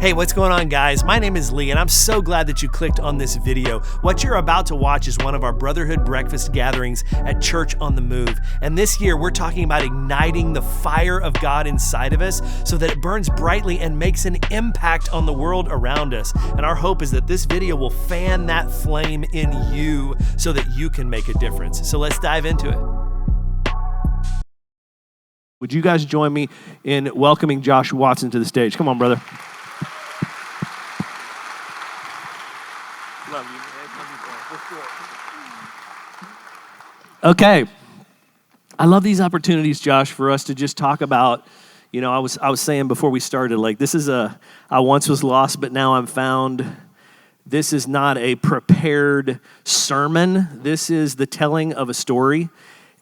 Hey, what's going on, guys? My name is Lee, and I'm so glad that you clicked on this video. What you're about to watch is one of our Brotherhood breakfast gatherings at Church on the Move. And this year, we're talking about igniting the fire of God inside of us so that it burns brightly and makes an impact on the world around us. And our hope is that this video will fan that flame in you so that you can make a difference. So let's dive into it. Would you guys join me in welcoming Josh Watson to the stage? Come on, brother. Love you, man. Okay. I love these opportunities, Josh, for us to just talk about, I was saying before we started, like, this is I once was lost, but now I'm found. This is not a prepared sermon. This is the telling of a story.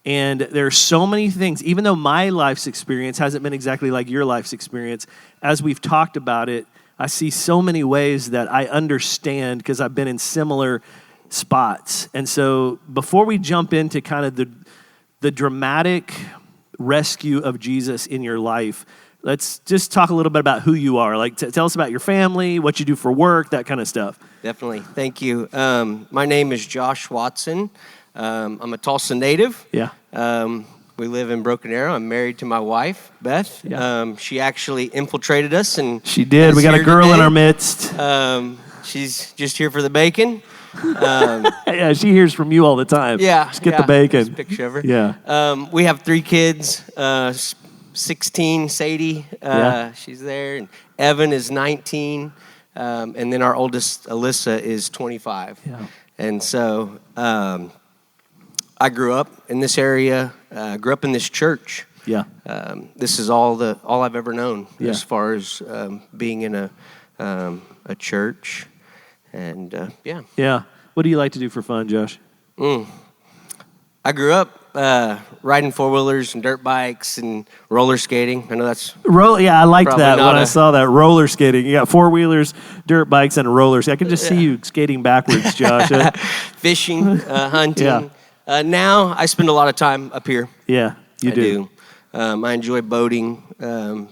And there's so many things, even though my life's experience hasn't been exactly like your life's experience, as we've talked about it, I see so many ways that I understand because I've been in similar spots. And so before we jump into kind of the dramatic rescue of Jesus in your life, let's just talk a little bit about who you are. Like, tell us about your family, what you do for work, that kind of stuff. Definitely. Thank you. My name is Josh Watson. I'm a Tulsa native. Yeah. We live in Broken Arrow. I'm married to my wife, Beth. Yeah. She actually infiltrated us. And she did. We got a girl in our midst. She's just here for the bacon. Yeah, she hears from you all the time. Yeah. Just get the bacon. Just a picture of her. Yeah. We have 3 kids. 16, Sadie. She's there. And Evan is 19. And then our oldest, Alyssa, is 25. Yeah. And so I grew up in this area, grew up in this church. Yeah. This is all I've ever known Yeah. as far as being in a church. And yeah. Yeah. What do you like to do for fun, Josh? I grew up riding 4-wheelers and dirt bikes and roller skating. I know that's I liked probably that not when I saw that roller skating. You got 4-wheelers, dirt bikes, and rollers. I can just see you skating backwards, Josh. Fishing, hunting. Yeah. Now I spend a lot of time up here. Yeah, you do. I enjoy boating,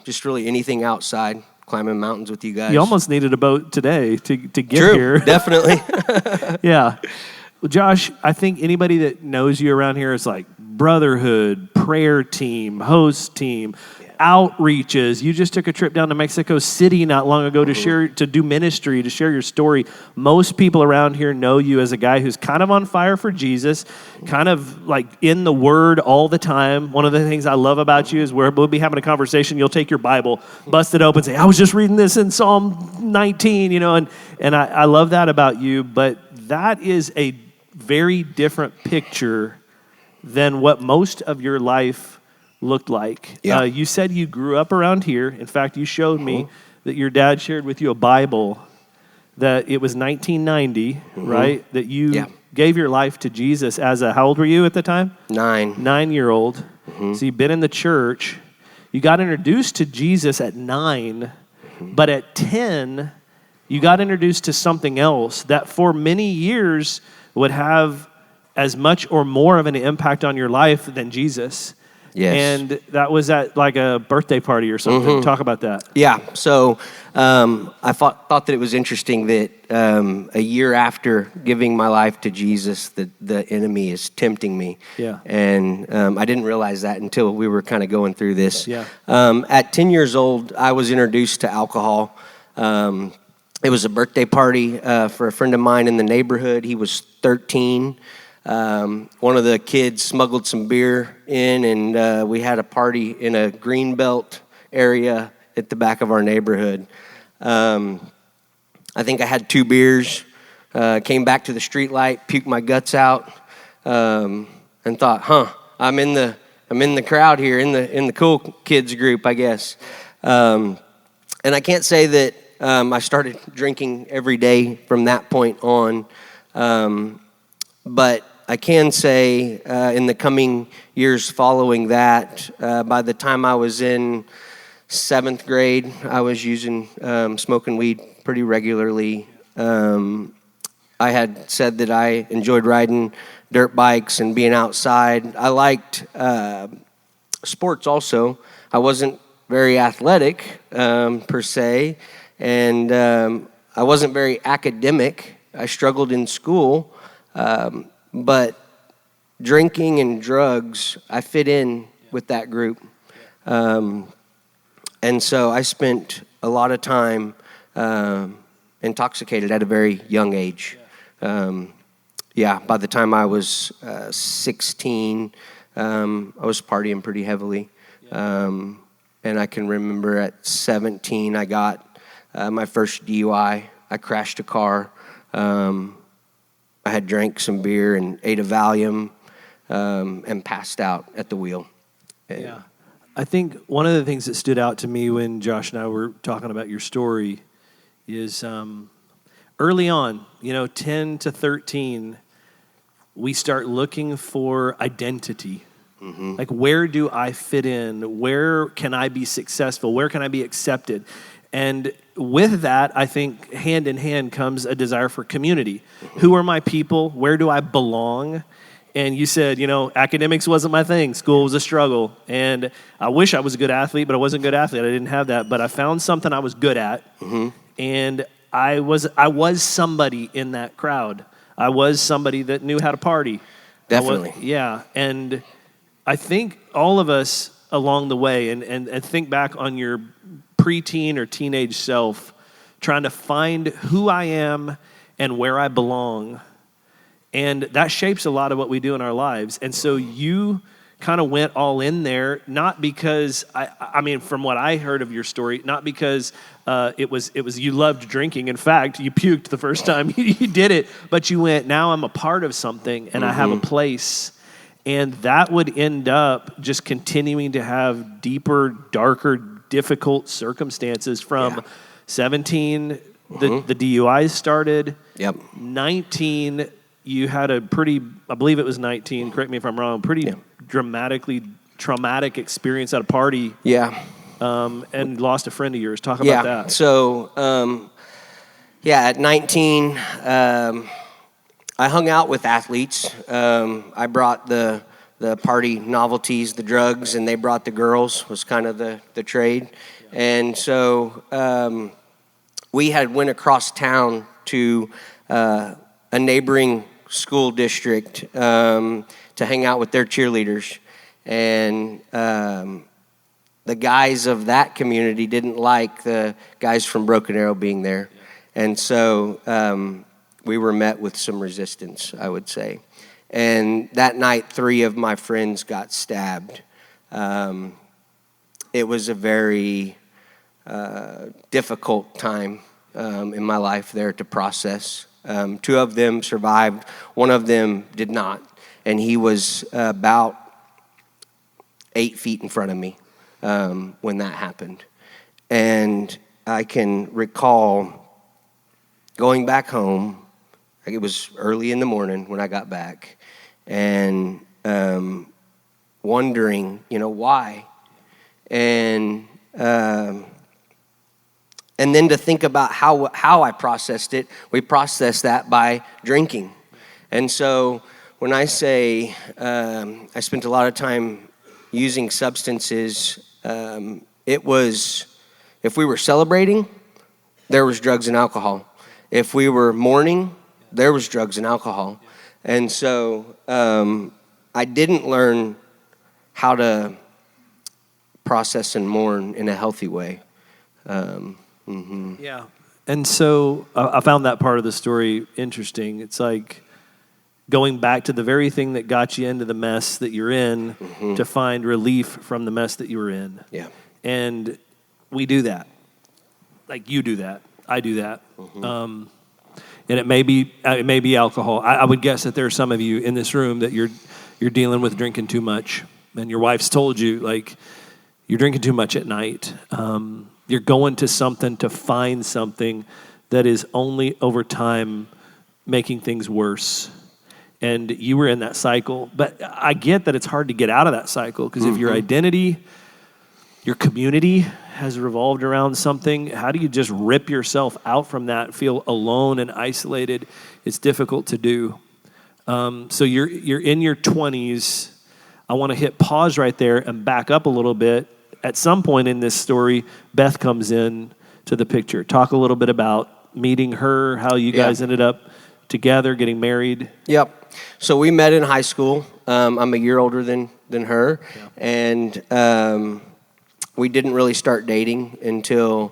just really anything outside, climbing mountains with you guys. You almost needed a boat today to get True, here. Definitely. Yeah. Well, Josh, I think anybody that knows you around here is like brotherhood, prayer team, host team, outreaches. You just took a trip down to Mexico City not long ago to do ministry, to share your story. Most people around here know you as a guy who's kind of on fire for Jesus, kind of like in the Word all the time. One of the things I love about you is we'll be having a conversation. You'll take your Bible, bust it open, say, I was just reading this in Psalm 19, and I love that about you. But that is a very different picture than what most of your life looked like. Yeah. You said you grew up around here. In fact, you showed me that your dad shared with you a Bible, that it was 1990, right? That you gave your life to Jesus as how old were you at the time? 9. 9-year-old. So you've been in the church. You got introduced to Jesus at 9, but at 10, you got introduced to something else that for many years would have as much or more of an impact on your life than Jesus. Yes. And that was at like a birthday party or something. Talk about that. Yeah. So I thought that it was interesting that a year after giving my life to Jesus, the enemy is tempting me. Yeah. And I didn't realize that until we were kind of going through this. Yeah. At 10 years old, I was introduced to alcohol. It was a birthday party for a friend of mine in the neighborhood. He was 13. One of the kids smuggled some beer in, and we had a party in a greenbelt area at the back of our neighborhood. I think I had 2 beers, came back to the street light, puked my guts out, and thought, I'm in the crowd here, in the cool kids group, I guess. And I can't say that I started drinking every day from that point on, but I can say in the coming years following that, by the time I was in 7th grade, I was smoking weed pretty regularly. I had said that I enjoyed riding dirt bikes and being outside. I liked sports also. I wasn't very athletic per se, And I wasn't very academic. I struggled in school, but drinking and drugs, I fit in with that group. And so I spent a lot of time intoxicated at a very young age. By the time I was 16, I was partying pretty heavily. And I can remember at 17, I got my first DUI. I crashed a car. I had drank some beer and ate a Valium and passed out at the wheel. Yeah. I think one of the things that stood out to me when Josh and I were talking about your story is early on, 10 to 13, we start looking for identity. Mm-hmm. Like, where do I fit in? Where can I be successful? Where can I be accepted? And with that, I think hand in hand comes a desire for community. Mm-hmm. Who are my people? Where do I belong? And you said, academics wasn't my thing. School was a struggle. And I wish I was a good athlete, but I wasn't a good athlete. I didn't have that. But I found something I was good at. Mm-hmm. And I was somebody in that crowd. I was somebody that knew how to party. Definitely. And I think all of us along the way, and think back on your preteen or teenage self, trying to find who I am and where I belong. And that shapes a lot of what we do in our lives. And so you kind of went all in there, not because, I mean, from what I heard of your story, not because it was you loved drinking. In fact, you puked the first time you did it, but you went, now I'm a part of something and I have a place. And that would end up just continuing to have deeper, darker, difficult circumstances from 17, the DUIs started. Yep. 19, you had a pretty, I believe it was 19, correct me if I'm wrong, pretty dramatically traumatic experience at a party. Yeah. And lost a friend of yours. Talk about that. So, at 19, I hung out with athletes. I brought the party novelties, the drugs, and they brought the girls, was kind of the trade. And so we had went across town to a neighboring school district to hang out with their cheerleaders. And the guys of that community didn't like the guys from Broken Arrow being there. And so we were met with some resistance, I would say. And that night, 3 of my friends got stabbed. It was a very difficult time in my life there to process. 2 of them survived. 1 of them did not. And he was about 8 feet in front of me when that happened. And I can recall going back home. It was early in the morning when I got back, and wondering, why, and then to think about how I processed it. We processed that by drinking, and so when I say I spent a lot of time using substances, it was, if we were celebrating, there was drugs and alcohol. If we were mourning, there was drugs and alcohol. And so I didn't learn how to process and mourn in a healthy way. Yeah. And so I found that part of the story interesting. It's like going back to the very thing that got you into the mess that you're in to find relief from the mess that you were in. Yeah. And we do that. Like, you do that. I do that. And it may be alcohol. I would guess that there are some of you in this room that you're dealing with drinking too much, and your wife's told you, like, you're drinking too much at night. You're going to something to find something that is only over time making things worse. And you were in that cycle. But I get that it's hard to get out of that cycle, because if your identity, your community has revolved around something, how do you just rip yourself out from that, feel alone and isolated? It's difficult to do. So you're in your 20s. I want to hit pause right there and back up a little bit. At some point in this story, Beth comes in to the picture. Talk a little bit about meeting her, how you guys ended up together, getting married. Yep. So we met in high school. I'm a year older than her, and we didn't really start dating until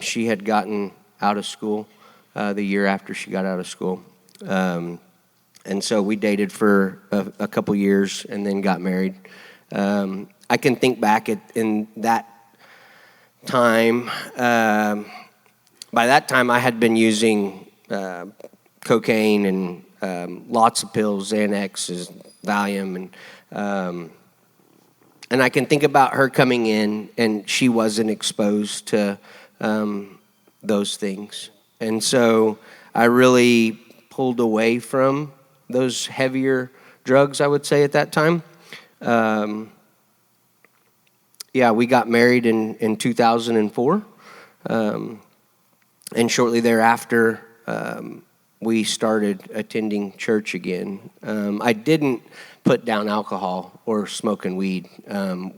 she had gotten out of school, the year after she got out of school. And so we dated for a couple years and then got married. I can think back in that time. By that time, I had been using cocaine and lots of pills, Xanax, Valium, and I can think about her coming in, and she wasn't exposed to those things. And so I really pulled away from those heavier drugs, I would say, at that time. We got married in 2004. And shortly thereafter, we started attending church again. I didn't put down alcohol or smoking weed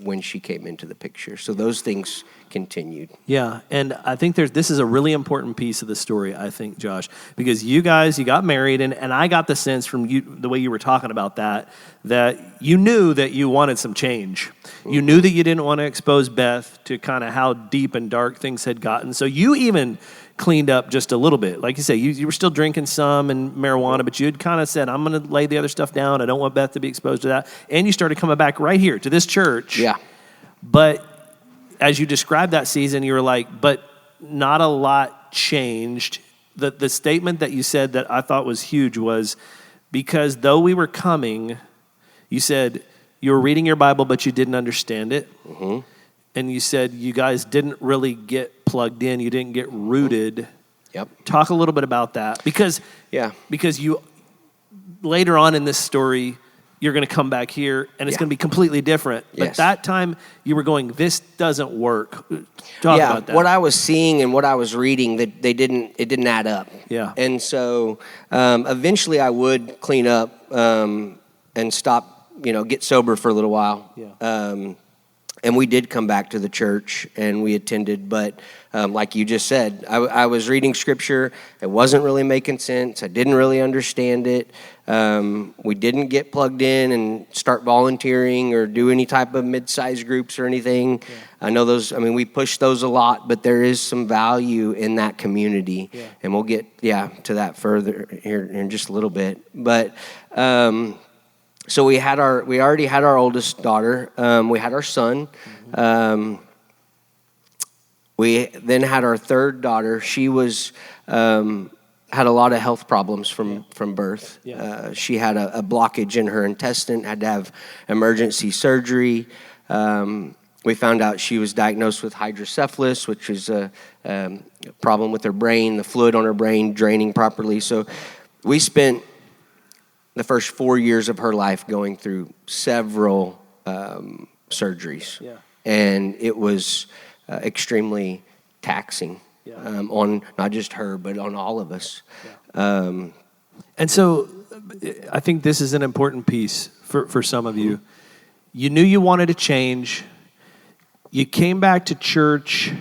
when she came into the picture. So those things continued. Yeah, and I think this is a really important piece of the story, I think, Josh, because you got married, and I got the sense from you, the way you were talking about that you knew that you wanted some change. Mm-hmm. You knew that you didn't want to expose Beth to kind of how deep and dark things had gotten. So you even cleaned up just a little bit. Like you say, you were still drinking some and marijuana, but you had kind of said, I'm going to lay the other stuff down. I don't want Beth to be exposed to that. And you started coming back right here to this church. Yeah. But as you described that season, you were like, but not a lot changed. The statement that you said that I thought was huge was, because though we were coming, you said you were reading your Bible, but you didn't understand it. Mm-hmm. And you said you guys didn't really get plugged in. You didn't get rooted. Yep. Talk a little bit about that. Because you later on in this story, you're going to come back here, and it's going to be completely different. But Yes. that time, you were going, this doesn't work. Talk about that. What I was seeing and what I was reading, it didn't add up. Yeah. And so eventually I would clean up and stop, get sober for a little while. Yeah. And we did come back to the church, and we attended. But like you just said, I was reading scripture. It wasn't really making sense. I didn't really understand it. We didn't get plugged in and start volunteering or do any type of mid-sized groups or anything. Yeah. I know we push those a lot, but there is some value in that community. Yeah. And we'll get, to that further here in just a little bit. But so we already had our oldest daughter. We had our son. Mm-hmm. We then had our third daughter. She was had a lot of health problems from birth. Yeah. She had a blockage in her intestine, had to have emergency surgery. We found out she was diagnosed with hydrocephalus, which is a problem with her brain, the fluid on her brain draining properly. So we spent the first 4 years of her life going through several surgeries. Yeah. And it was extremely taxing on not just her, but on all of us. Yeah. And so I think this is an important piece for some of you. You knew you wanted to change. You came back to church.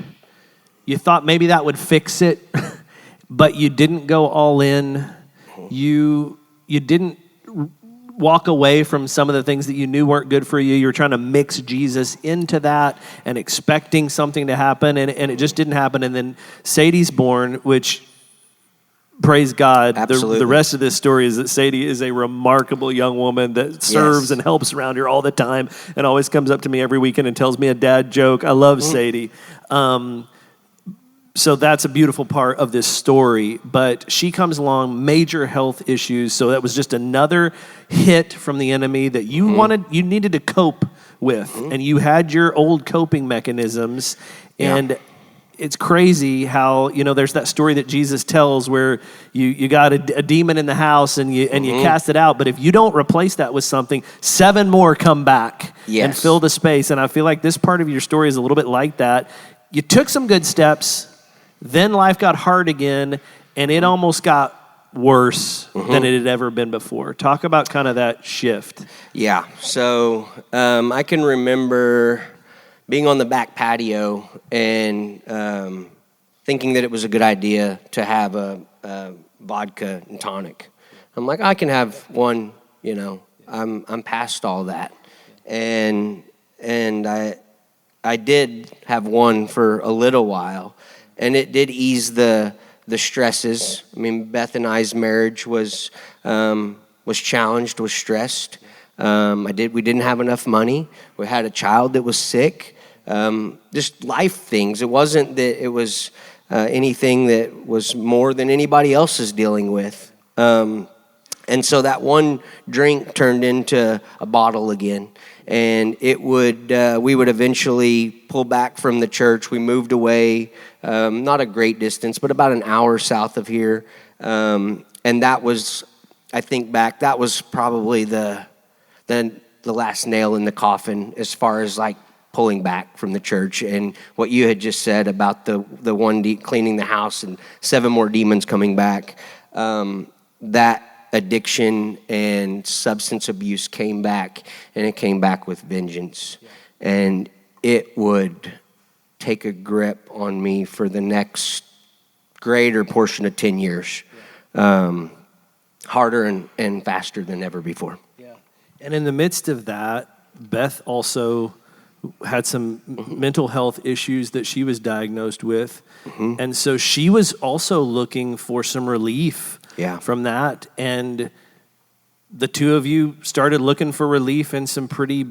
You thought maybe that would fix it, but you didn't go all in. You didn't walk away from some of the things that you knew weren't good for you. You were trying to mix Jesus into that and expecting something to happen, and it just didn't happen. And then Sadie's born, which, praise God, the rest of this story is that Sadie is a remarkable young woman that serves and helps around here all the time and always comes up to me every weekend and tells me a dad joke. I love Sadie. So that's a beautiful part of this story. But she comes along, major health issues. So that was just another hit from the enemy that you needed to cope with. And you had your old coping mechanisms. And it's crazy how, there's that story that Jesus tells where you got a demon in the house and you cast it out. But if you don't replace that with something, 7 more come back and fill the space. And I feel like this part of your story is a little bit like that. You took some good steps. Then life got hard again, and it almost got worse than it had ever been before. Talk about kind of that shift. Yeah. So I can remember being on the back patio and thinking that it was a good idea to have a vodka and tonic. I'm like, I can have one, you know. I'm past all that. And I did have one for a little while, and it did ease the stresses. I mean, Beth and I's marriage was challenged, was stressed. We didn't have enough money. We had a child that was sick. Just life things. It wasn't that it was anything that was more than anybody else is dealing with. And so that one drink turned into a bottle again. And we would eventually pull back from the church. We moved away, not a great distance, but about an hour south of here. And that was, I think back, that was probably the last nail in the coffin as far as like pulling back from the church. And what you had just said about the one cleaning the house and 7 more demons coming back, that addiction and substance abuse came back, and it came back with vengeance. Yeah. And it would take a grip on me for the next greater portion of 10 years, harder and faster than ever before. Yeah. And in the midst of that, Beth also had some mental health issues that she was diagnosed with. Mm-hmm. And so she was also looking for some relief from that. And the two of you started looking for relief in some pretty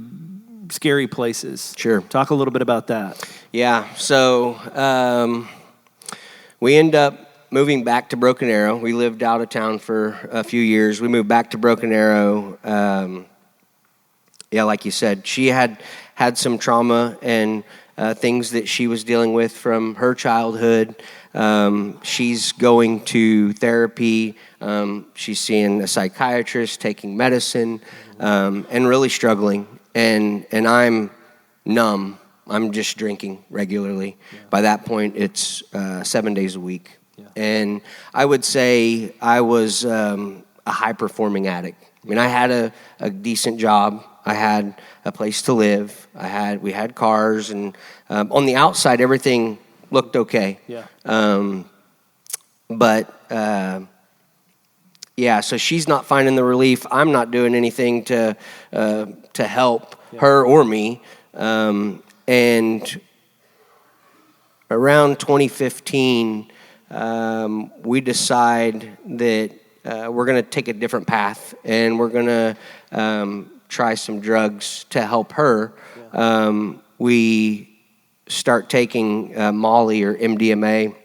scary places. Sure. Talk a little bit about that. Yeah. So we end up moving back to Broken Arrow. We lived out of town for a few years. We moved back to Broken Arrow. Like you said, she had some trauma and things that she was dealing with from her childhood. She's going to therapy. She's seeing a psychiatrist, taking medicine, and really struggling. And I'm numb. I'm just drinking regularly. Yeah. By that point, it's 7 days a week. Yeah. And I would say I was a high-performing addict. I mean, I had a decent job. I had a place to live. We had cars, and on the outside, everything looked okay. Yeah. So she's not finding the relief. I'm not doing anything to help her or me. And around 2015, we decide that we're going to take a different path, and we're going to try some drugs to help her. Yeah. We start taking Molly or MDMA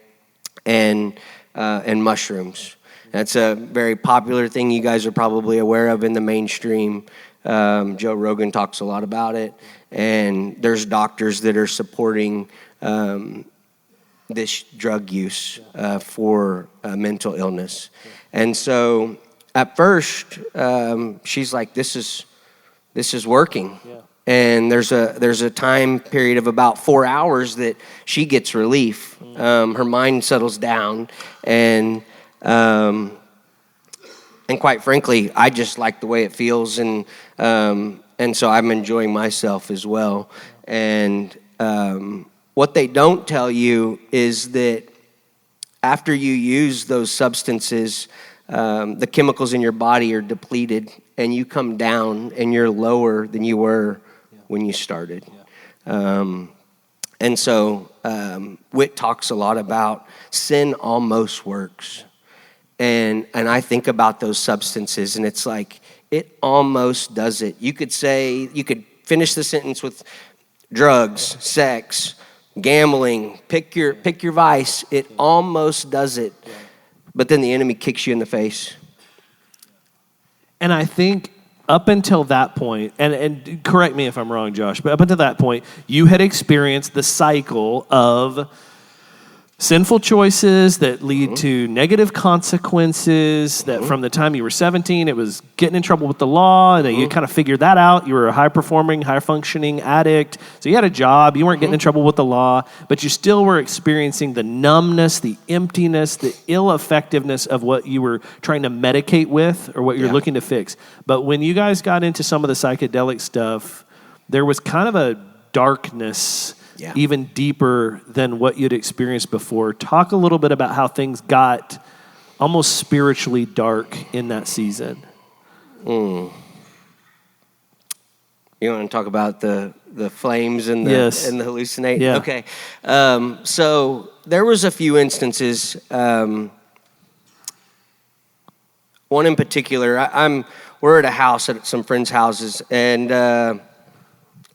and mushrooms. That's a very popular thing you guys are probably aware of in the mainstream. Joe Rogan talks a lot about it, and there's doctors that are supporting this drug use for mental illness. And so at first, she's like, this is working. Yeah. And there's a time period of about 4 hours that she gets relief. Her mind settles down, and quite frankly, I just like the way it feels, and so I'm enjoying myself as well. And what they don't tell you is that after you use those substances, the chemicals in your body are depleted, and you come down, and you're lower than you were when you started. Yeah. And so Whit talks a lot about sin almost works. And I think about those substances, and it's like, it almost does it. You could finish the sentence with drugs, sex, gambling, pick your vice. It almost does it. But then the enemy kicks you in the face. And I think up until that point, and correct me if I'm wrong, Josh, but up until that point, you had experienced the cycle of sinful choices that lead to negative consequences, that from the time you were 17, it was getting in trouble with the law, and you kind of figured that out. You were a high-performing, high-functioning addict, so you had a job, you weren't getting in trouble with the law, but you still were experiencing the numbness, the emptiness, the ill-effectiveness of what you were trying to medicate with or what you're looking to fix. But when you guys got into some of the psychedelic stuff, there was kind of a darkness Yeah. even deeper than what you'd experienced before. Talk a little bit about how things got almost spiritually dark in that season. You want to talk about the flames and the Yes. and the hallucinate? Yeah. Okay. So there was a few instances. One in particular, we're at a house at some friends' houses, and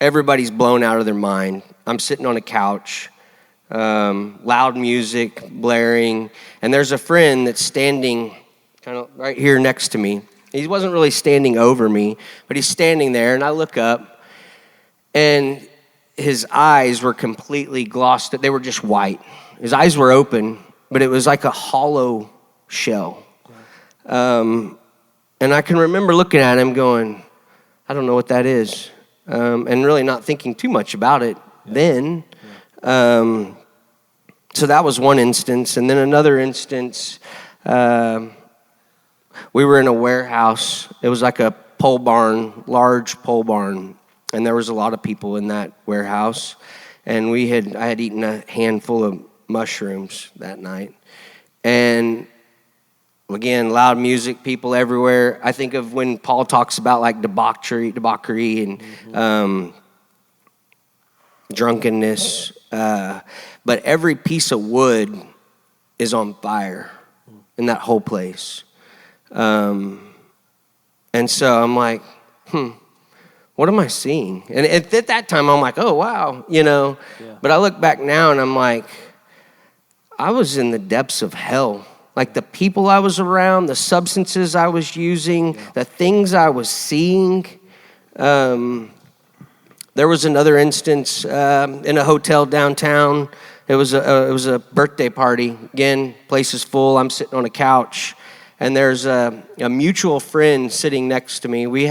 everybody's blown out of their mind. I'm sitting on a couch, loud music blaring, and there's a friend that's standing kind of right here next to me. He wasn't really standing over me, but he's standing there, and I look up, and his eyes were completely glossed. They were just white. His eyes were open, but it was like a hollow shell. And I can remember looking at him going, I don't know what that is, and really not thinking too much about it then. So that was one instance. And then another instance, we were in a warehouse. It was like a pole barn, large pole barn, and there was a lot of people in that warehouse. And I had eaten a handful of mushrooms that night. And again, loud music, people everywhere. I think of when Paul talks about like debauchery and drunkenness. But every piece of wood is on fire in that whole place. And so I'm like, what am I seeing? And at that time, I'm like, oh, wow, Yeah. But I look back now and I'm like, I was in the depths of hell. Like the people I was around, the substances I was using, the things I was seeing. There was another instance in a hotel downtown. It was a birthday party. Again, place is full. I'm sitting on a couch, and there's a mutual friend sitting next to me. We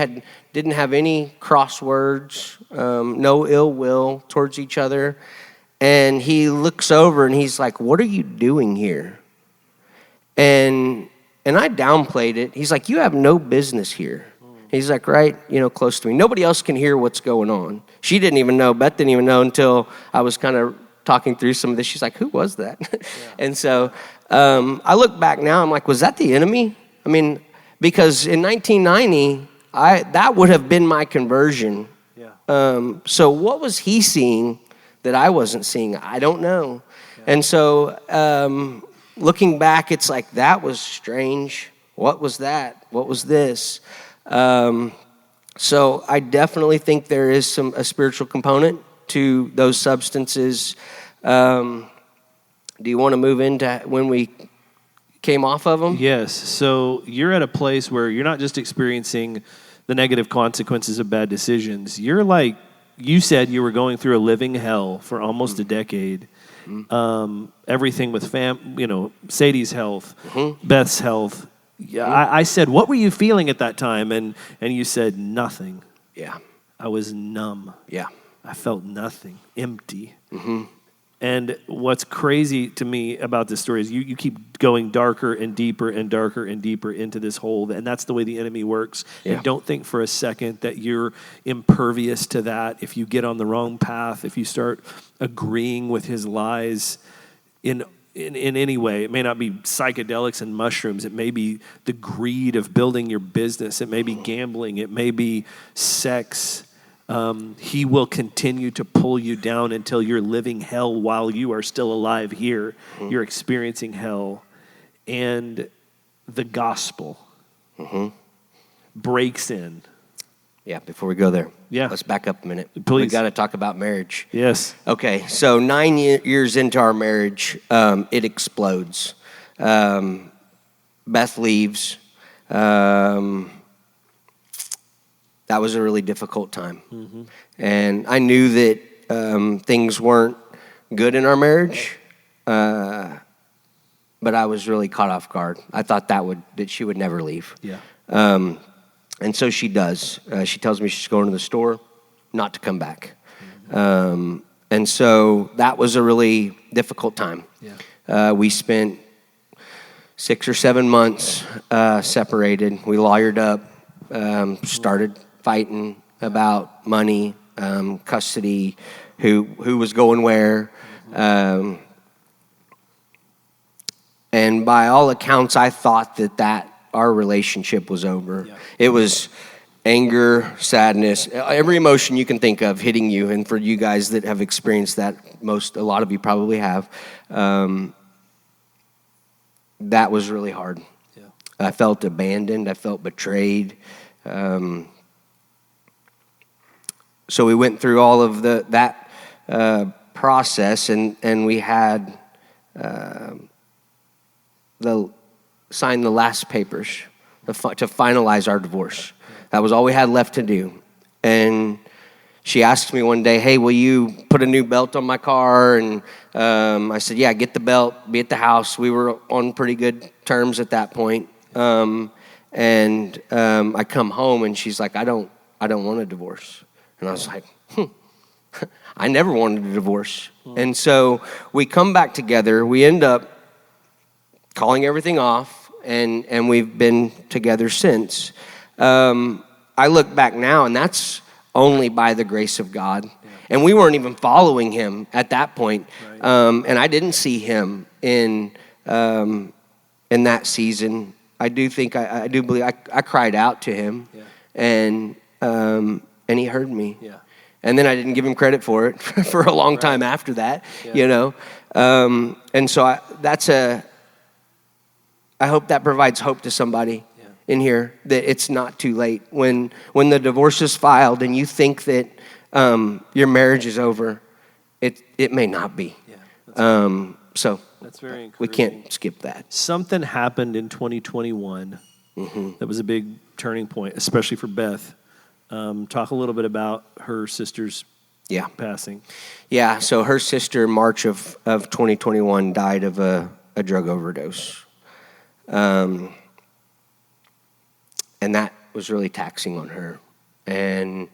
didn't have any crosswords, no ill will towards each other. And he looks over and he's like, "What are you doing here?" And I downplayed it. He's like, "You have no business here." He's like, right, close to me. Nobody else can hear what's going on. She didn't even know. Beth didn't even know until I was kind of talking through some of this. She's like, "Who was that?" And so I look back now. I'm like, was that the enemy? I mean, because in 1990, that would have been my conversion. Yeah. So what was he seeing that I wasn't seeing? I don't know. Yeah. And so looking back, it's like, that was strange. What was that? What was this? So I definitely think there is a spiritual component to those substances. Do you want to move into when we came off of them? Yes. So you're at a place where you're not just experiencing the negative consequences of bad decisions. You're like, you said you were going through a living hell for almost a decade. Everything with Sadie's health, Beth's health. Yeah, I said, what were you feeling at that time? And you said, nothing. Yeah. I was numb. Yeah. I felt nothing, empty. And what's crazy to me about this story is you keep going darker and deeper and darker and deeper into this hole, and that's the way the enemy works. Yeah. And don't think for a second that you're impervious to that. If you get on the wrong path, if you start agreeing with his lies in any way, it may not be psychedelics and mushrooms. It may be the greed of building your business. It may be gambling. It may be sex. He will continue to pull you down until you're living hell while you are still alive here. You're experiencing hell. And the gospel breaks in. Yeah, before we go there, yeah, let's back up a minute. Please. We got to talk about marriage. Yes. Okay, so 9 years into our marriage, it explodes. Beth leaves. That was a really difficult time. And I knew that things weren't good in our marriage, but I was really caught off guard. I thought that she would never leave. Yeah. And so she does. She tells me she's going to the store, not to come back. And so that was a really difficult time. Yeah. We spent 6 or 7 months separated. We lawyered up, started fighting about money, custody, who was going where. And by all accounts, I thought that our relationship was over. Yeah. It was anger, sadness, every emotion you can think of hitting you. And for you guys that have experienced that, a lot of you probably have, that was really hard. Yeah. I felt abandoned. I felt betrayed. So we went through all of that process, and we had signed the last papers to finalize our divorce. That was all we had left to do. And she asked me one day, "Hey, will you put a new belt on my car?" And I said, "Yeah, get the belt, be at the house." We were on pretty good terms at that point. I come home, and she's like, I don't want a divorce." And I was like, I never wanted a divorce. And so we come back together. We end up calling everything off, and we've been together since. I look back now, and that's only by the grace of God. Yeah. And we weren't even following him at that point. Right. And I didn't see him in that season. I do believe I cried out to him, and he heard me. Yeah. And then I didn't give him credit for it for a long time after that, And so I hope that provides hope to somebody in here, that it's not too late. When the divorce is filed and you think that your marriage is over, it may not be. Yeah, so that's very encouraging. We can't skip that. Something happened in 2021 that was a big turning point, especially for Beth. Talk a little bit about her sister's passing. Yeah, so her sister, March of 2021, died of a drug overdose. And that was really taxing on her. And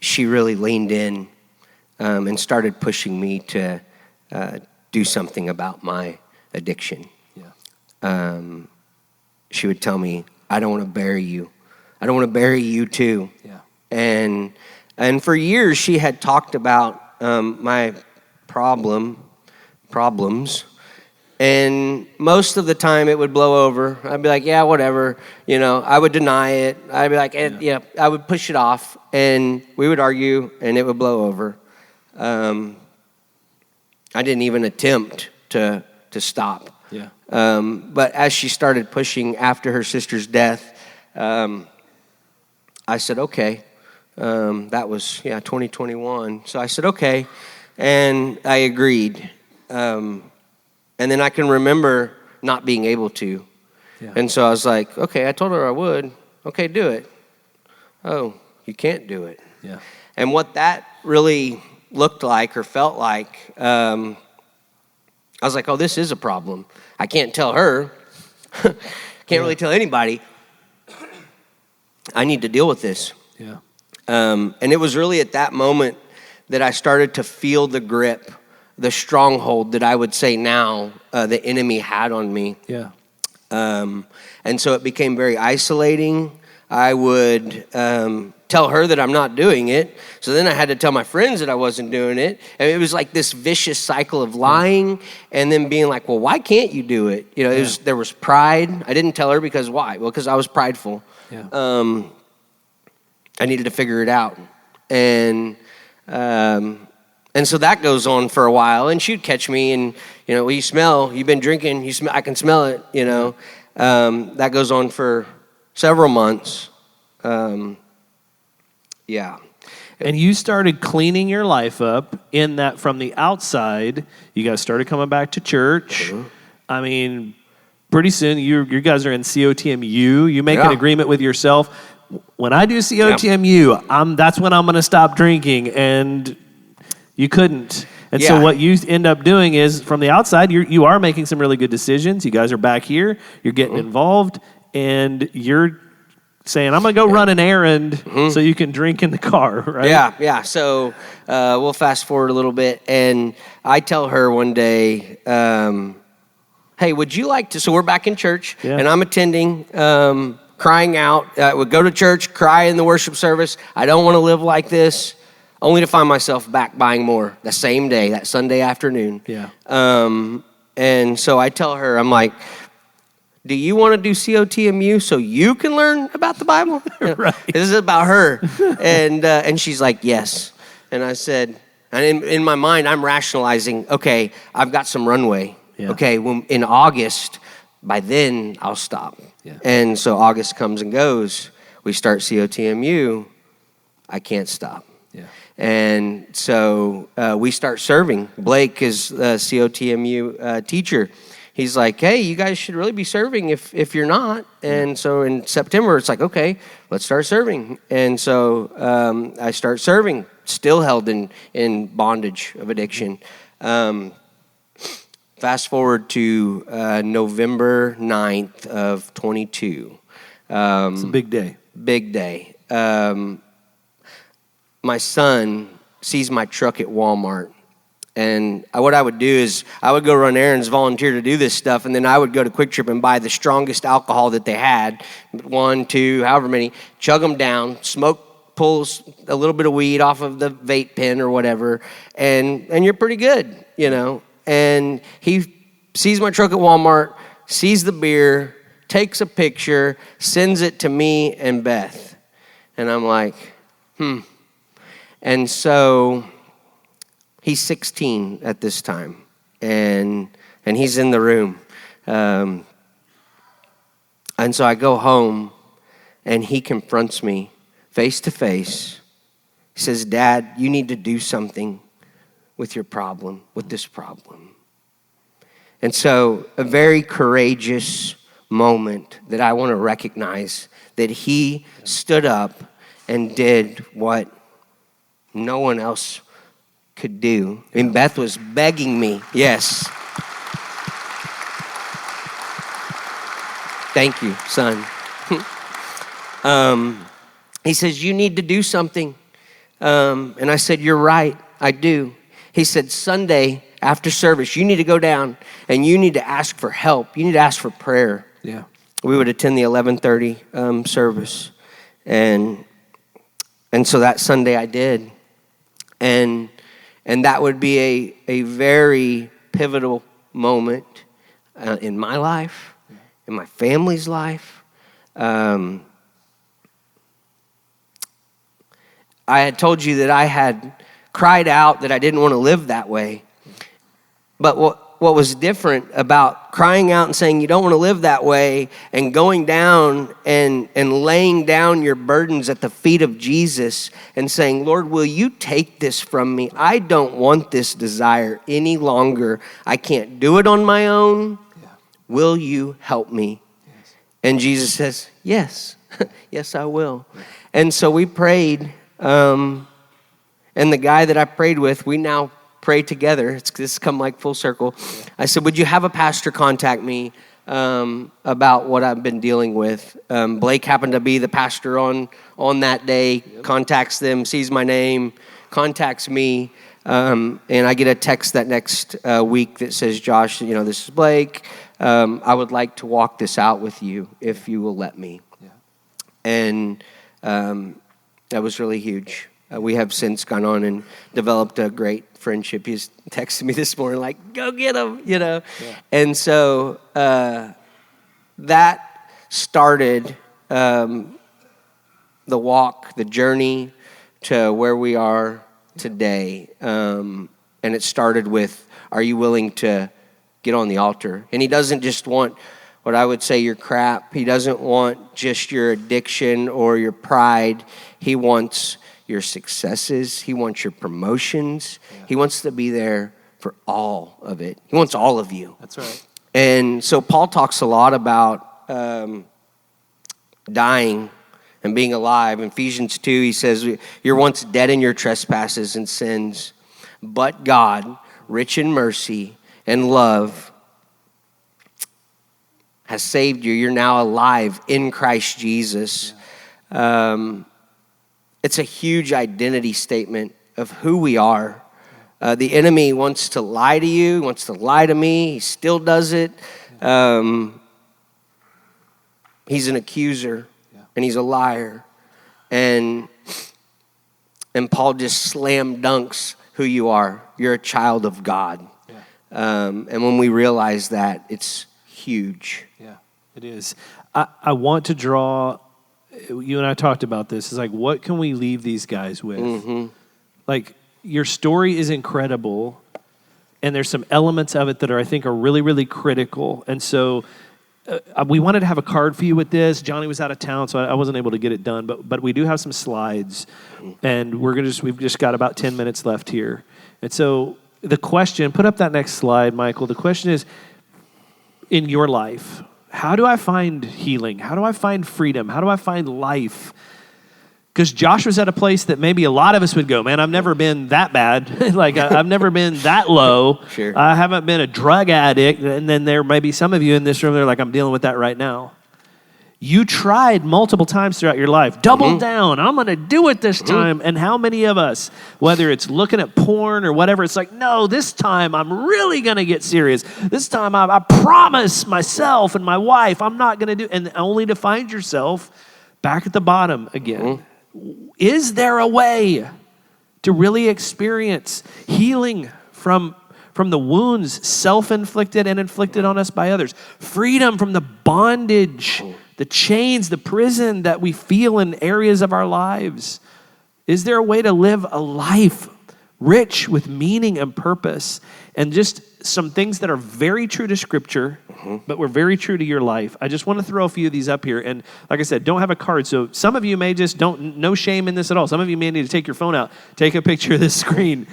she really leaned in and started pushing me to do something about my addiction. Yeah. She would tell me, "I don't want to bury you. I don't want to bury you too." Yeah. And for years she had talked about my problems. And most of the time it would blow over. I'd be like, "Yeah, whatever." I would deny it. I'd be like, I would push it off, and we would argue, and it would blow over. I didn't even attempt to stop. Yeah. But as she started pushing after her sister's death, I said, "Okay." That was 2021. So I said, "Okay," and I agreed. And then I can remember not being able to. Yeah. And so I was like, "Okay, I told her I would. Okay, do it." "Oh, you can't do it." Yeah. And what that really looked like or felt like, I was like, "Oh, this is a problem. I can't tell her. Can't really tell anybody. I need to deal with this." Yeah. And it was really at that moment that I started to feel the grip, the stronghold that I would say now the enemy had on me. Yeah. And so it became very isolating. I would tell her that I'm not doing it. So then I had to tell my friends that I wasn't doing it. And it was like this vicious cycle of lying and then being like, "Well, why can't you do it?" There was pride. I didn't tell her because why? Well, because I was prideful. Yeah. I needed to figure it out. And so that goes on for a while, and she'd catch me, and "Well, you've been drinking, I can smell it." That goes on for several months. Yeah. And you started cleaning your life up in that from the outside. You guys started coming back to church. Mm-hmm. I mean, pretty soon you guys are in COTMU. You make an agreement with yourself. When I do COTMU, that's when I'm going to stop drinking, and you couldn't. And so what you end up doing is, from the outside, you are making some really good decisions. You guys are back here. You're getting involved, and you're saying, "I'm going to go run an errand so you can drink in the car," right? Yeah. So we'll fast forward a little bit, and I tell her one day, "Hey, would you like to..." So we're back in church, and I'm attending crying out. I would go to church, cry in the worship service. I don't want to live like this, only to find myself back buying more the same day, that Sunday afternoon. Yeah. And so I tell her, I'm like, do you want to do COTMU so you can learn about the Bible? Right. This is about her. And she's like, yes. And I said, and in my mind, I'm rationalizing, okay, I've got some runway. Yeah. Okay, well, in August, by then, I'll stop. Yeah. And so August comes and goes. We start COTMU. I can't stop. Yeah. And so we start serving. Blake is a COTMU teacher. He's like, hey, you guys should really be serving if you're not. And so in September, it's like, okay, let's start serving. And so I start serving, still held in bondage of addiction. Fast forward to November 9th of 22. It's a big day. Big day. My son sees my truck at Walmart. And what I would do is I would go run errands, volunteer to do this stuff, and then I would go to Quick Trip and buy the strongest alcohol that they had, 1, 2, however many, chug them down, smoke, pulls a little bit of weed off of the vape pen or whatever, and you're pretty good, you know. And he sees my truck at Walmart, sees the beer, takes a picture, sends it to me and Beth. And I'm like, And so he's 16 at this time, and he's in the room. And so I go home, and he confronts me face to face. He says, Dad, you need to do something with your problem, with this problem. And so a very courageous moment that I want to recognize, that he stood up and did what no one else could do. And Beth was begging me. Yes. Thank you, son. He says, you need to do something. And I said, you're right, I do. He said, Sunday after service, you need to go down and you need to ask for help. You need to ask for prayer. Yeah. We would attend the 11:30 service. And so that Sunday I did. And that would be a very pivotal moment in my life, in my family's life. I had told you that I had cried out that I didn't want to live that way. But what was different about crying out and saying you don't want to live that way and going down and laying down your burdens at the feet of Jesus and saying, Lord, will you take this from me? I don't want this desire any longer. I can't do it on my own. Yeah. Will you help me? Yes. And Jesus says, yes, yes, I will. Yeah. And so we prayed, and the guy that I prayed with, we now pray together. This has come like full circle. I said, would you have a pastor contact me about what I've been dealing with? Blake happened to be the pastor on that day, contacts them, sees my name, contacts me, and I get a text that next week that says, Josh, this is Blake. I would like to walk this out with you if you will let me. Yeah. And that was really huge. We have since gone on and developed a great friendship. He's texted me this morning like, go get him, Yeah. And so that started the walk, the journey to where we are today. And it started with, are you willing to get on the altar? And he doesn't just want what I would say your crap. He doesn't want just your addiction or your pride. He wants your successes. He wants your promotions. Yeah. He wants to be there for all of it. He wants all of you. That's right. And so Paul talks a lot about dying and being alive. In Ephesians 2, he says, you're once dead in your trespasses and sins, but God, rich in mercy and love, has saved you. You're now alive in Christ Jesus. Yeah. It's a huge identity statement of who we are. The enemy wants to lie to you, wants to lie to me. He still does it. he's an accuser, Yeah. and he's a liar. And Paul just slam dunks who you are. You're a child of God. Yeah. And when we realize that, it's huge. Yeah, it is. I want to draw, you and I talked about this, it's like, what can we leave these guys with? Mm-hmm. Like, your story is incredible, and there's some elements of it that I think are really, really critical. And so we wanted to have a card for you with this. Johnny was out of town, so I wasn't able to get it done. But we do have some slides, and we've just got about 10 minutes left here. And so the question, put up that next slide, Michael. The question is, in your life, how do I find healing? How do I find freedom? How do I find life? Because Josh was at a place that maybe a lot of us would go, man, I've never been that bad. Like, I've never been that low. Sure. I haven't been a drug addict. And then there may be some of you in this room that are like, I'm dealing with that right now. You tried multiple times throughout your life. Double down. I'm going to do it this time. And how many of us, whether it's looking at porn or whatever, it's like, no, this time I'm really going to get serious. This time I promise myself and my wife I'm not going to do, and only to find yourself back at the bottom again. Is there a way to really experience healing from the wounds self-inflicted and inflicted on us by others? Freedom from the bondage, the chains, the prison that we feel in areas of our lives. Is there a way to live a life rich with meaning and purpose? And just some things that are very true to Scripture, but were very true to your life. I just want to throw a few of these up here. And like I said, don't have a card. So some of you may just no shame in this at all. Some of you may need to take your phone out, take a picture of this screen,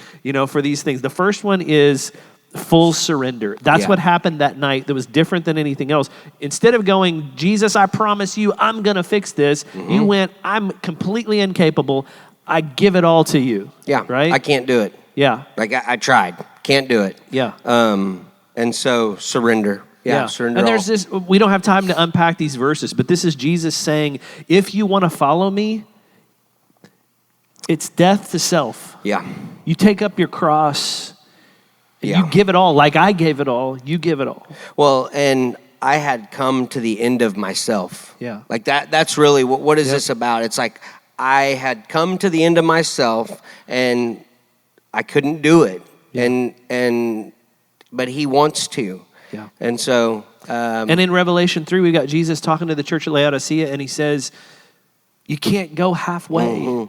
for these things. The first one is full surrender. That's what happened that night that was different than anything else. Instead of going, Jesus, I promise you, I'm going to fix this. You went, I'm completely incapable. I give it all to you. Yeah. Right? I can't do it. Yeah. Like I tried. Can't do it. Yeah. And so surrender. Yeah. Surrender. And there's this, we don't have time to unpack these verses, but this is Jesus saying, if you want to follow me, it's death to self. Yeah. You take up your cross and you give it all. Like I gave it all, you give it all. Well, and I had come to the end of myself. Yeah. Like that's really, what is this about? It's like I had come to the end of myself and I couldn't do it. Yeah. But he wants to. Yeah. And so. And in Revelation 3, we got Jesus talking to the church at Laodicea, and he says, you can't go halfway.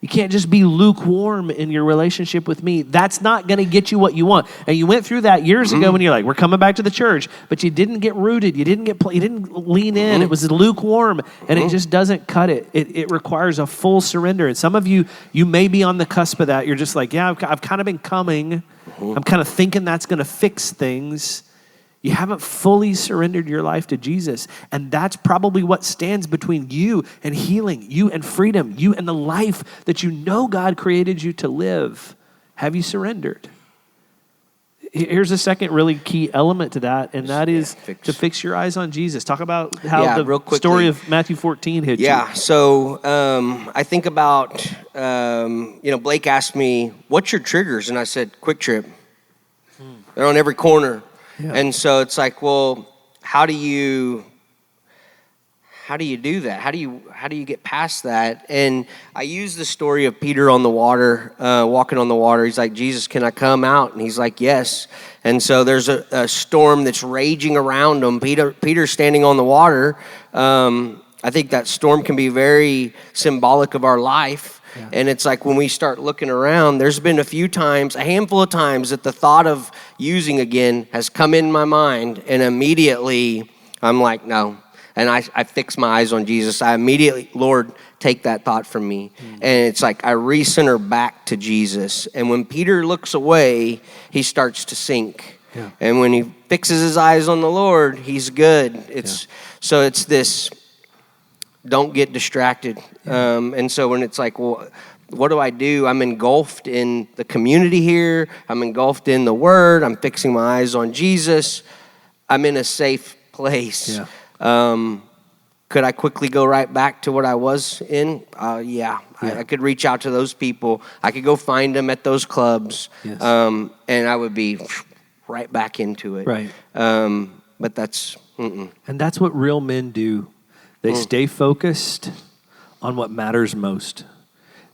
You can't just be lukewarm in your relationship with me. That's not going to get you what you want. And you went through that years ago when you're like, we're coming back to the church, but you didn't get rooted. You didn't lean in. It was lukewarm, and it just doesn't cut it. It requires a full surrender. And some of you may be on the cusp of that. You're just like, yeah, I've kind of been coming. I'm kind of thinking that's going to fix things. You haven't fully surrendered your life to Jesus. And that's probably what stands between you and healing, you and freedom, you and the life that you know God created you to live. Have you surrendered? Here's a second really key element to that, and that is to fix your eyes on Jesus. Talk about how the story of Matthew 14 hit you. Yeah, so I think about, Blake asked me, what's your triggers? And I said, Quick Trip. They're on every corner. Yeah. And so it's like, well, how do you do that? How do you get past that? And I use the story of Peter on the water, walking on the water. He's like, Jesus, can I come out? And he's like, yes. And so there's a storm that's raging around him. Peter's standing on the water. I think that storm can be very symbolic of our life. Yeah. And it's like when we start looking around, there's been a handful of times that the thought of using again has come in my mind, and immediately I'm like, no. And I fix my eyes on Jesus. I immediately, Lord, take that thought from me. And it's like I recenter back to Jesus. And when Peter looks away, he starts to sink. Yeah. And when he fixes his eyes on the Lord, he's good. So it's this, don't get distracted. And so when it's like, well, what do I do? I'm engulfed in the community here. I'm engulfed in the Word. I'm fixing my eyes on Jesus. I'm in a safe place. Yeah. Could I quickly go right back to what I was in? Yeah. I could reach out to those people. I could go find them at those clubs. Yes. And I would be right back into it. Right. But that's... And that's what real men do. They stay focused on what matters most.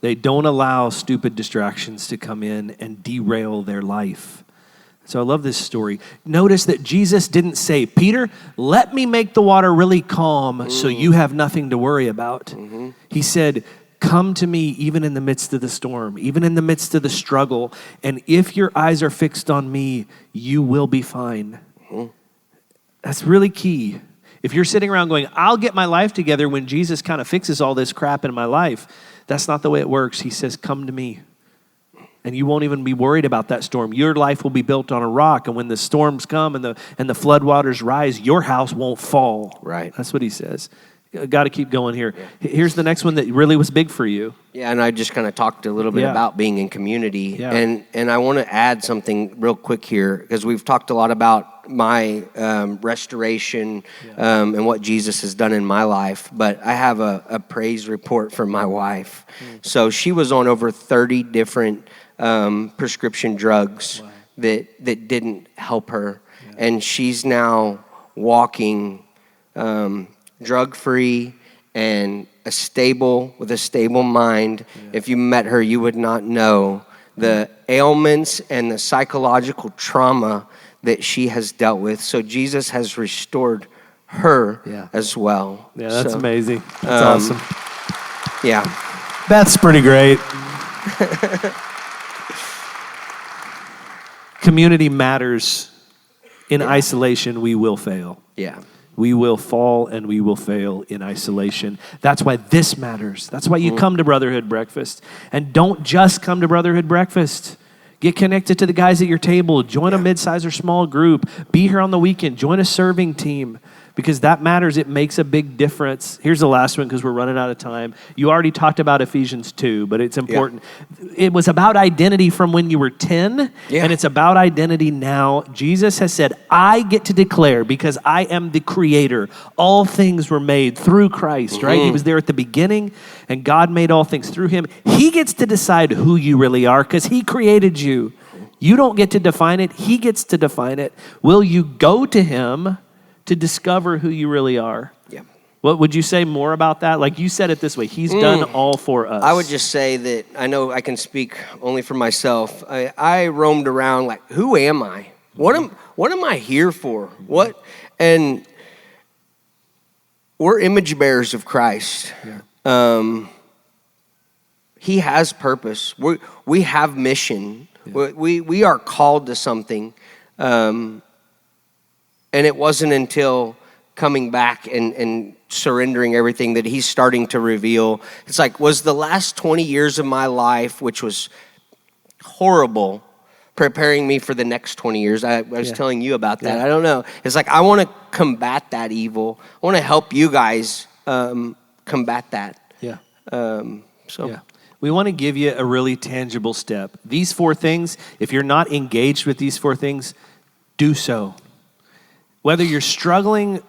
They don't allow stupid distractions to come in and derail their life. So I love this story. Notice that Jesus didn't say, Peter, let me make the water really calm so you have nothing to worry about. He said, come to me even in the midst of the storm, even in the midst of the struggle. And if your eyes are fixed on me, you will be fine. That's really key. If you're sitting around going, I'll get my life together when Jesus kind of fixes all this crap in my life, that's not the way it works. He says, come to me. And you won't even be worried about that storm. Your life will be built on a rock. And when the storms come and the floodwaters rise, your house won't fall. Right. That's what he says. Got to keep going here. Yeah. Here's the next one that really was big for you. Yeah, and I just kind of talked a little bit about being in community. Yeah. And I want to add something real quick here, because we've talked a lot about my restoration and what Jesus has done in my life. But I have a praise report from my wife. So she was on over 30 different prescription drugs that didn't help her. Yeah. And she's now walking drug-free and with a stable mind. Yeah. If you met her, you would not know the ailments and the psychological trauma that she has dealt with. So Jesus has restored her as well. Yeah, that's amazing. That's awesome. Yeah. That's pretty great. Community matters. In isolation, we will fail. Yeah. We will fall and we will fail in isolation. That's why this matters. That's why you come to Brotherhood Breakfast. And don't just come to Brotherhood Breakfast. Get connected to the guys at your table. Join a mid-size or small group. Be here on the weekend. Join a serving team, because that matters. It makes a big difference. Here's the last one, because we're running out of time. You already talked about Ephesians 2, but it's important. Yeah. It was about identity from when you were 10, and it's about identity now. Jesus has said, I get to declare, because I am the creator. All things were made through Christ, right? He was there at the beginning, and God made all things through him. He gets to decide who you really are, because he created you. You don't get to define it. He gets to define it. Will you go to him to discover who you really are? Yeah. What would you say more about that? Like you said it this way, he's done all for us. I would just say that I know I can speak only for myself. I roamed around like, who am I? What am I here for? What? And we're image bearers of Christ. Yeah. He has purpose. We have mission. Yeah. We are called to something. And it wasn't until coming back and surrendering everything that he's starting to reveal. It's like, was the last 20 years of my life, which was horrible, preparing me for the next 20 years? I was telling you about that. I don't know. It's like, I want to combat that evil. I want to help you guys combat that. Yeah. We want to give you a really tangible step. These 4 things, if you're not engaged with these 4 things, do so. Whether you're struggling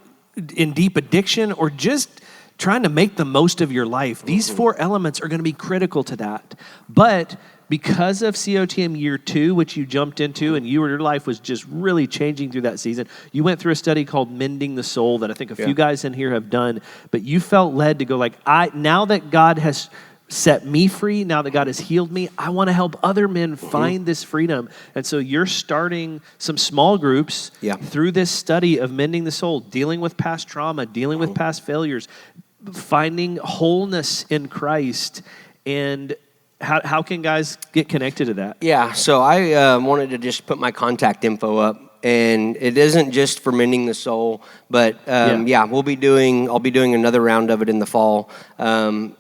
in deep addiction or just trying to make the most of your life, these 4 elements are going to be critical to that. But because of COTM year 2, which you jumped into, and your life was just really changing through that season, you went through a study called Mending the Soul that I think a few guys in here have done, but you felt led to go like, now that God has set me free, now that God has healed me, I want to help other men find this freedom. And so you're starting some small groups through this study of mending the soul, dealing with past trauma, dealing with past failures, finding wholeness in Christ. And how can guys get connected to that? Yeah, so I wanted to just put my contact info up. And it isn't just for mending the soul, but I'll be doing another round of it in the fall.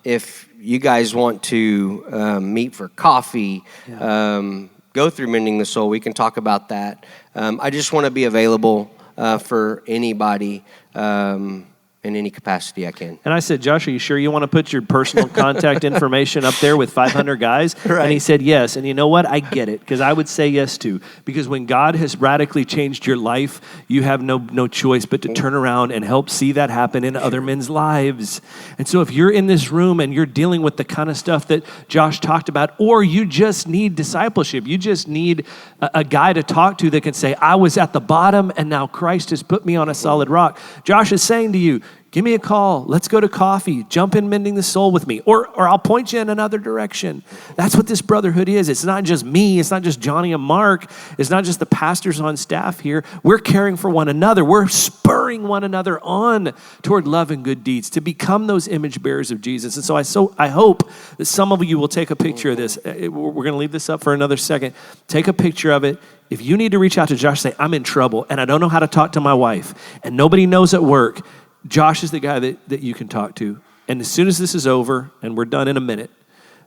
If you guys want to meet for coffee, go through Mending the Soul, we can talk about that. I just want to be available for anybody in any capacity I can. And I said, Josh, are you sure you want to put your personal contact information up there with 500 guys? Right. And he said, yes. And you know what? I get it, because I would say yes too. Because when God has radically changed your life, you have no choice but to turn around and help see that happen in other men's lives. And so if you're in this room and you're dealing with the kind of stuff that Josh talked about, or you just need discipleship, you just need a guy to talk to that can say, I was at the bottom and now Christ has put me on a solid rock. Josh is saying to you, Give me a call. Let's go to coffee. Jump in Mending the Soul with me. Or I'll point you in another direction. That's what this brotherhood is. It's not just me. It's not just Johnny and Mark. It's not just the pastors on staff here. We're caring for one another. We're spurring one another on toward love and good deeds to become those image bearers of Jesus. And so I hope that some of you will take a picture of this. We're going to leave this up for another second. Take a picture of it. If you need to reach out to Josh, say, I'm in trouble and I don't know how to talk to my wife and nobody knows at work, Josh is the guy that you can talk to. And as soon as this is over, and we're done in a minute,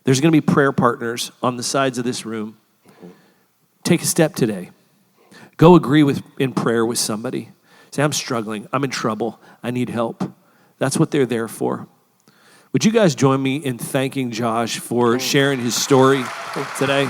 there's going to be prayer partners on the sides of this room. Take a step today. Go agree in prayer with somebody. Say, I'm struggling. I'm in trouble. I need help. That's what they're there for. Would you guys join me in thanking Josh for sharing his story today?